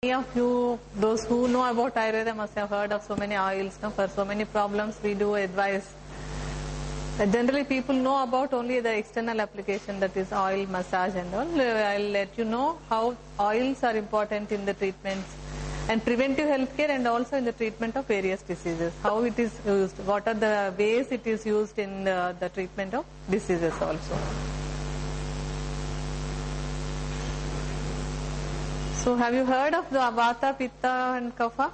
Many of you, those who know about Ayurveda, must have heard of so many oils. No? For so many problems, we do advise. Generally, people know about only the external application, that is oil, massage and all. I'll let you know how oils are important in the treatments and preventive healthcare, and also in the treatment of various diseases. How it is used, what are the ways it is used in the treatment of diseases also. So have you heard of the Vata, Pitta and Kapha?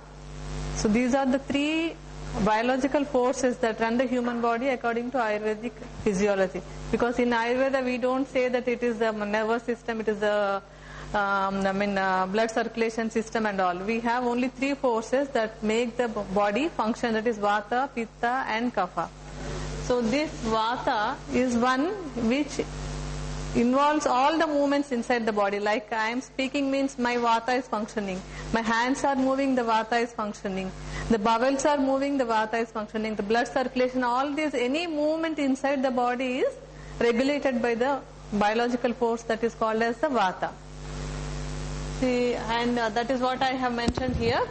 So these are the three biological forces that run the human body according to Ayurvedic physiology. Because in Ayurveda we don't say that it is the nervous system, it is the blood circulation system and all. We have only three forces that make the body function, that is Vata, Pitta and Kapha. So this Vata is one which involves all the movements inside the body. Like I am speaking means my Vata is functioning. My hands are moving, the Vata is functioning. The bowels are moving, the Vata is functioning. The blood circulation, all this, any movement inside the body is regulated by the biological force that is called as the Vata. See, and that is what I have mentioned here.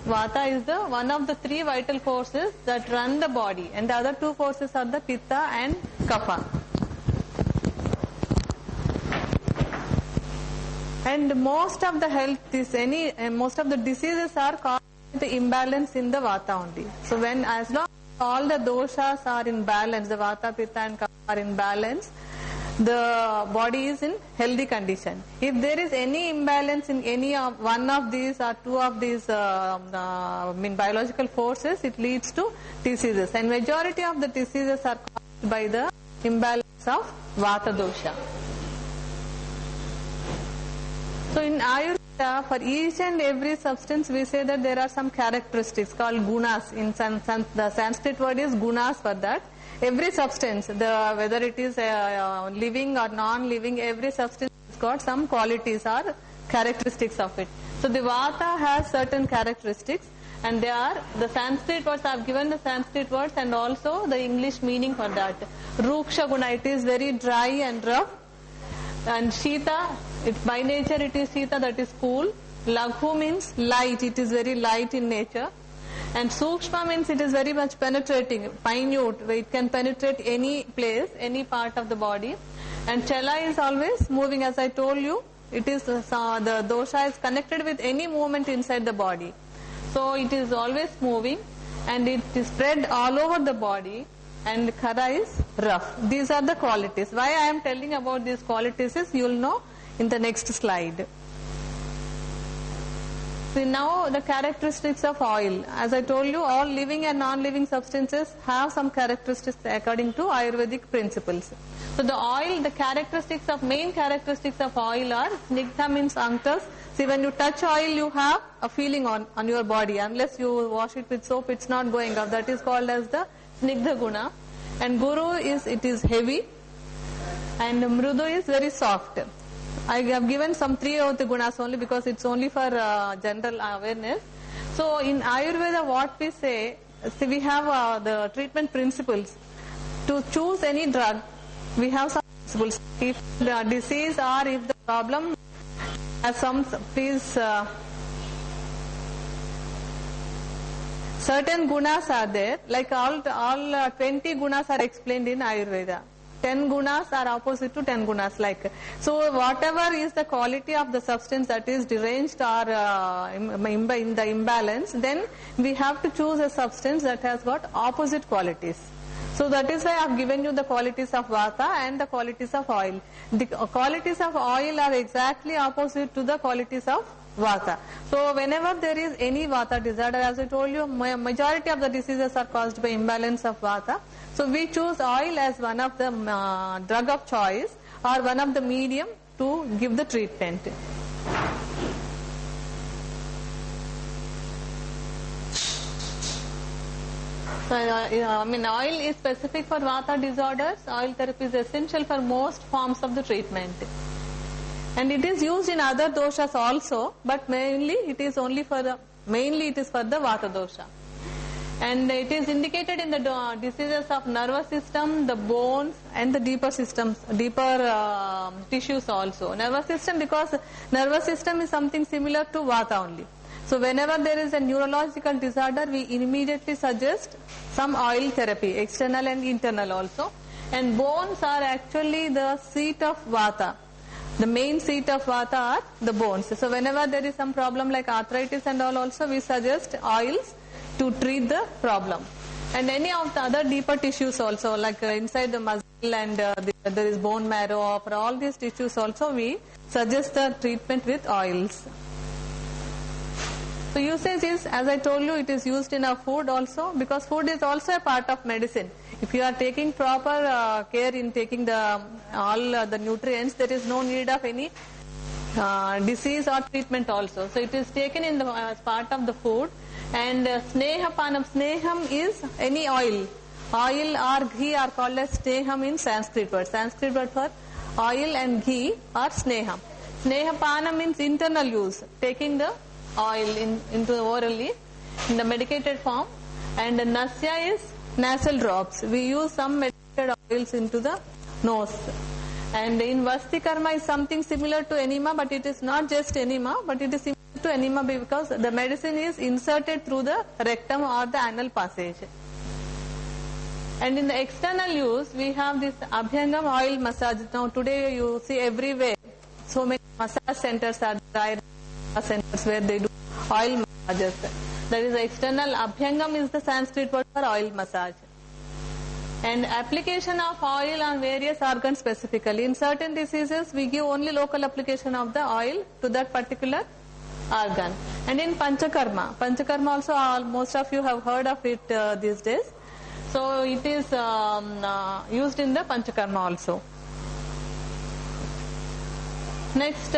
Vata is the one of the three vital forces that run the body, and the other two forces are the Pitta and Kapha. And most of the most of the diseases are caused by the imbalance in the Vata only. So as long as all the doshas are in balance, the Vata, Pitta and Kapha are in balance, the body is in healthy condition. If there is any imbalance in any of one of these or two of these biological forces, it leads to diseases. And majority of the diseases are caused by the imbalance of Vata dosha. So in Ayurveda, for each and every substance, we say that there are some characteristics called gunas. In the Sanskrit word is gunas for that. Every substance, whether it is living or non-living, every substance has got some qualities or characteristics of it. So the Vata has certain characteristics, and they are the Sanskrit words. I have given the Sanskrit words and also the English meaning for that. Ruksha guna, it is very dry and rough. And Shita, by nature it is Shita, that is cool. Laghu means light, it is very light in nature. And Sukshma means it is very much penetrating, minute, it can penetrate any place, any part of the body. And Chala is always moving, as I told you. It is the dosha is connected with any movement inside the body. So it is always moving, and it is spread all over the body. And Khara is rough. These are the qualities. Why I am telling about these qualities is you will know in the next slide. See, now the characteristics of oil. As I told you, all living and non-living substances have some characteristics according to Ayurvedic principles. So the oil, the main characteristics of oil are snigdha means unctus. See, when you touch oil, you have a feeling on your body. Unless you wash it with soap, it's not going up. That is called as the snigdha guna. And guru it is heavy, and mrudu is very soft. I have given some three of the gunas only because it's only for general awareness. So in Ayurveda, what we say, we have the treatment principles. To choose any drug, we have some principles. If the disease or if the problem has some, certain gunas are there, like all 20 gunas are explained in Ayurveda. 10 gunas are opposite to 10 gunas. So whatever is the quality of the substance that is deranged or in the imbalance, then we have to choose a substance that has got opposite qualities. So that is why I have given you the qualities of Vata and the qualities of oil. The qualities of oil are exactly opposite to the qualities of Vata. So whenever there is any Vata disorder, as I told you, majority of the diseases are caused by imbalance of Vata. So we choose oil as one of the drug of choice or one of the medium to give the treatment. So, oil is specific for Vata disorders. Oil therapy is essential for most forms of the treatment. And it is used in other doshas also, but mainly it is for the Vata dosha. And it is indicated in the diseases of nervous system, the bones, and the deeper systems, deeper tissues also. Nervous system, because nervous system is something similar to Vata only. So whenever there is a neurological disorder, we immediately suggest some oil therapy, external and internal also. And bones are actually the seat of Vata. The main seat of Vata are the bones. So whenever there is some problem like arthritis and all also, we suggest oils to treat the problem. And any of the other deeper tissues also, like inside the muscle and there is bone marrow, for all these tissues also we suggest the treatment with oils. So usage is, as I told you, it is used in our food also, because food is also a part of medicine. If you are taking proper care in taking all the nutrients, there is no need of any disease or treatment also. So it is taken in as part of the food. And snehapanam, sneham is any oil. Oil or ghee are called as sneham in Sanskrit word. Sanskrit word for oil and ghee are sneham. Snehapanam means internal use, taking the oil into orally in the medicated form. And nasya is nasal drops. We use some medicated oils into the nose. And in Vasti Karma is something similar to enema, but it is not just enema, but it is similar to enema because the medicine is inserted through the rectum or the anal passage. And in the external use, we have this Abhyangam oil massage. Now today you see everywhere, so many massage centers are there, centers where they do oil massages. That is the external. Abhyangam is the Sanskrit word for oil massage. And application of oil on various organs specifically. In certain diseases, we give only local application of the oil to that particular organ. And in Panchakarma, Panchakarma also most of you have heard of it these days. So it is used in the Panchakarma also. Next,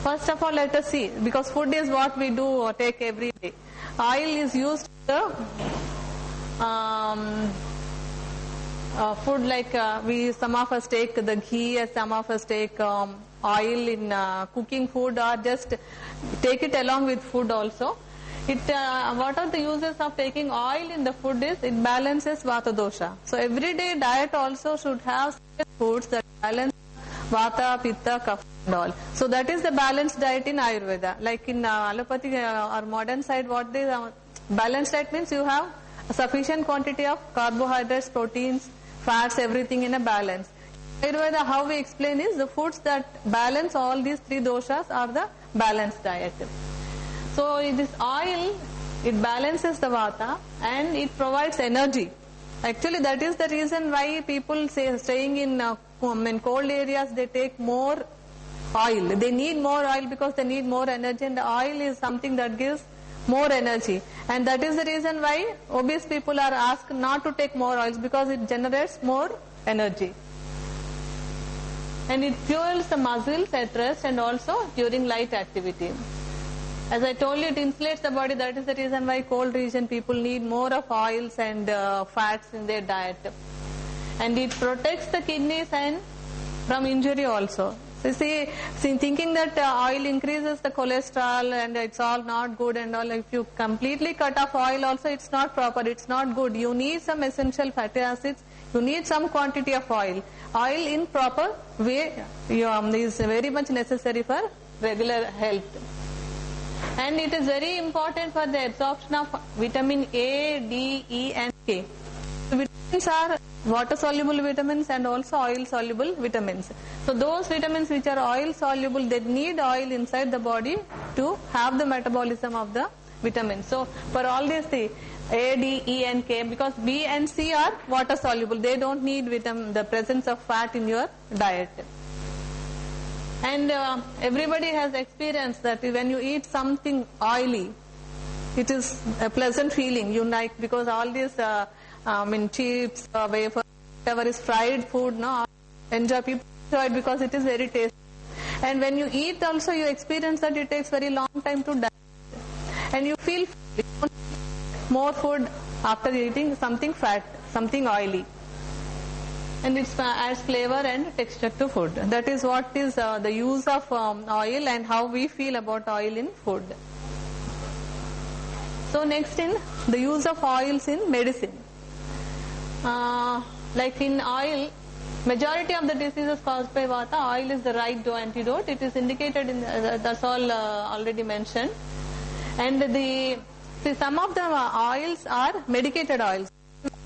first of all, let us see, because food is what we do or take every day. Oil is used to food, like some of us take the ghee, some of us take oil in cooking food, or just take it along with food also. What are the uses of taking oil in the food is it balances Vata dosha. So everyday diet also should have foods that balance Vata, Pitta, Kapha and all. So that is the balanced diet in Ayurveda. Like in allopathy or modern side, what they balanced diet means you have a sufficient quantity of carbohydrates, proteins, fats, everything in a balance. Ayurveda, how we explain is the foods that balance all these three doshas are the balanced diet. So this oil, it balances the Vata and it provides energy. Actually, that is the reason why people say staying in cold areas, they take more oil. They need more oil because they need more energy, and the oil is something that gives more energy. And that is the reason why obese people are asked not to take more oils, because it generates more energy. And it fuels the muscles at rest and also during light activity. As I told you, it insulates the body. That is the reason why cold region people need more of oils and fats in their diet. And it protects the kidneys and from injury also. So see, thinking that oil increases the cholesterol and it's all not good and all, if you completely cut off oil also, it's not proper, it's not good. You need some essential fatty acids, you need some quantity of oil. Oil in proper way is very much necessary for regular health. And it is very important for the absorption of vitamin A, D, E and K. So vitamins are water soluble vitamins and also oil soluble vitamins. So those vitamins which are oil soluble, they need oil inside the body to have the metabolism of the vitamins. So for all these three, A, D, E and K, because B and C are water soluble, they don't need the presence of fat in your diet. And everybody has experienced that when you eat something oily, it is a pleasant feeling you like, because all these chips, wafers, whatever is fried food, no, people enjoy it because it is very tasty. And when you eat also, you experience that it takes very long time to digest. And you feel more food after eating something fat, something oily. And it adds flavor and texture to food. That is what is the use of oil and how we feel about oil in food. So next in the use of oils in medicine. Like in oil, majority of the diseases caused by Vata, oil is the right antidote. It is indicated in that's all already mentioned. And some of the oils are medicated oils.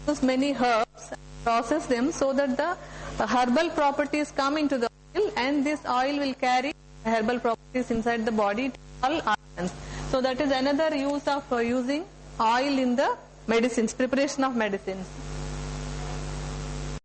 Use many herbs, process them so that the herbal properties come into the oil, and this oil will carry herbal properties inside the body to all organs. So that is another use of using oil in the medicines, preparation of medicines.